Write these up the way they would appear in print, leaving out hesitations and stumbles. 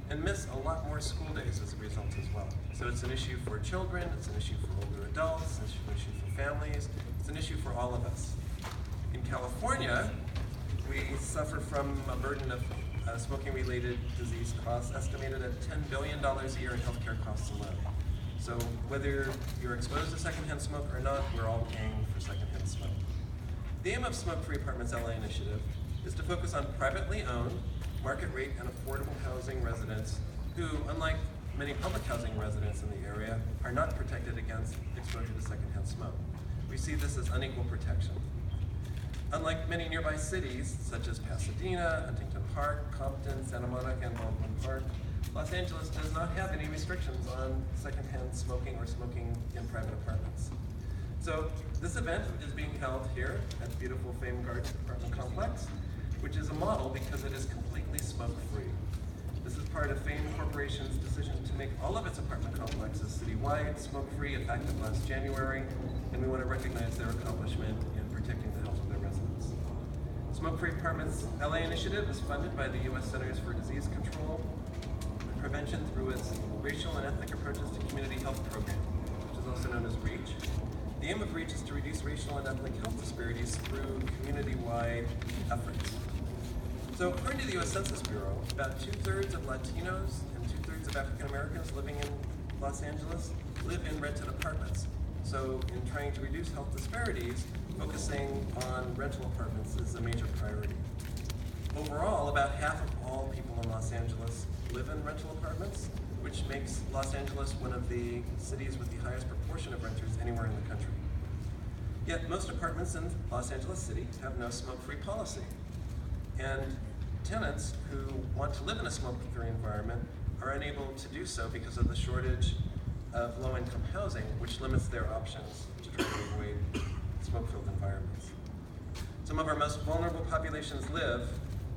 and miss a lot more school days as a result as well. So it's an issue for children, it's an issue for older adults, it's an issue for families, it's an issue for all of us. In California, we suffer from a burden of smoking-related disease costs estimated at $10 billion a year in healthcare costs alone. So whether you're exposed to secondhand smoke or not, we're all paying for secondhand smoke. The aim of Smokefree Apartments LA initiative is to focus on privately owned, market rate and affordable housing residents who, unlike many public housing residents in the area, are not protected against exposure to secondhand smoke. We see this as unequal protection. Unlike many nearby cities, such as Pasadena, Huntington Park, Compton, Santa Monica, and Baldwin Park, Los Angeles does not have any restrictions on secondhand smoking or smoking in private apartments. So this event is being held here at the beautiful Fame Gardens apartment complex, which is a model because it is completely smoke-free. This is part of Fame Corporation's decision to make all of its apartment complexes citywide, smoke-free, effective last January, and we want to recognize their accomplishment in protecting the health of their residents. Smokefree Apartments LA initiative is funded by the U.S. Centers for Disease Control and Prevention through its Racial and Ethnic Approaches to Community Health Program, which is also known as REACH. The aim of REACH is to reduce racial and ethnic health disparities through community-wide efforts. So according to the U.S. Census Bureau, about 2/3 of Latinos and 2/3 of African Americans living in Los Angeles live in rented apartments. So in trying to reduce health disparities, focusing on rental apartments is a major priority. Overall, about half of all people in Los Angeles live in rental apartments, which makes Los Angeles one of the cities with the highest proportion of renters anywhere in the country. Yet most apartments in Los Angeles City have no smoke-free policy. And tenants who want to live in a smoke-free environment are unable to do so because of the shortage of low-income housing, which limits their options to try to avoid smoke-filled environments. Some of our most vulnerable populations live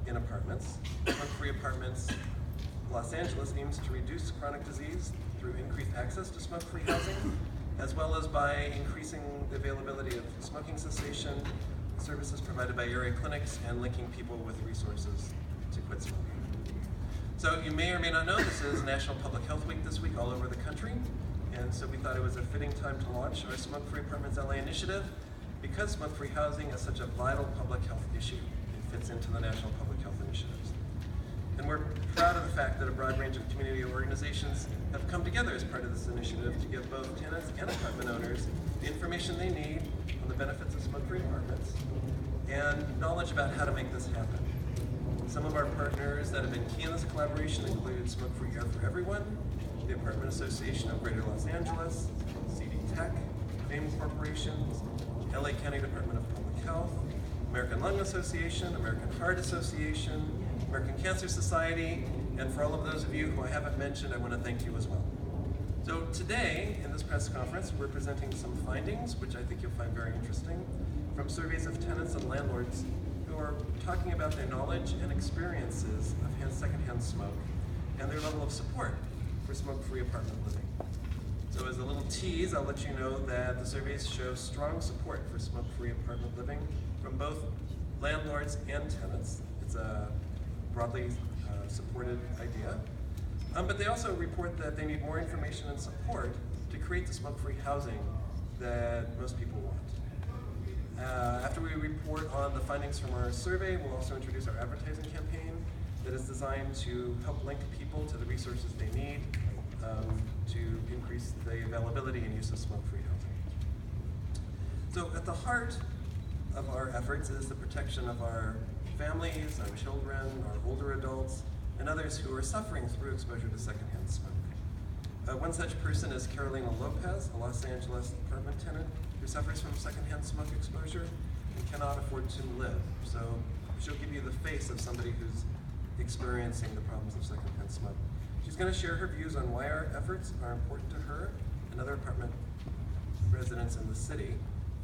in apartments. Smokefree Apartments Los Angeles aims to reduce chronic disease through increased access to smoke-free housing, as well as by increasing the availability of smoking cessation services provided by area clinics and linking people with resources to quit smoking. So you may or may not know this is National Public Health Week this week all over the country, and so we thought it was a fitting time to launch our Smokefree Apartments LA initiative because smoke-free housing is such a vital public health issue. It fits into the National Public Health Initiatives. And we're proud of the fact that a broad range of community organizations have come together as part of this initiative to give both tenants and apartment owners the information they need on the benefits of smoke-free apartments and knowledge about how to make this happen. Some of our partners that have been key in this collaboration include Smokefree Air for Everyone, the Apartment Association of Greater Los Angeles, CD Tech, Fame Corporations, LA County Department of Public Health, American Lung Association, American Heart Association, American Cancer Society, and for all of those of you who I haven't mentioned, I want to thank you as well. So today, in this press conference, we're presenting some findings, which I think you'll find very interesting, from surveys of tenants and landlords who are talking about their knowledge and experiences of secondhand smoke and their level of support for smoke-free apartment living. So as a little tease, I'll let you know that the surveys show strong support for smoke-free apartment living from both landlords and tenants. It's a broadly supported idea. But they also report that they need more information and support to create the smoke-free housing that most people want. After we report on the findings from our survey, we'll also introduce our advertising campaign that is designed to help link people to the resources they need to increase the availability and use of smoke-free housing. So at the heart of our efforts is the protection of our families, our children, our older adults, and others who are suffering through exposure to secondhand smoke. One such person is Carolina Lopez, a Los Angeles apartment tenant who suffers from secondhand smoke exposure and cannot afford to live. So she'll give you the face of somebody who's experiencing the problems of secondhand smoke. She's going to share her views on why our efforts are important to her and other apartment residents in the city,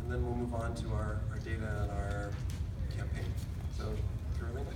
and then we'll move on to our data and our campaign. So, Carolina.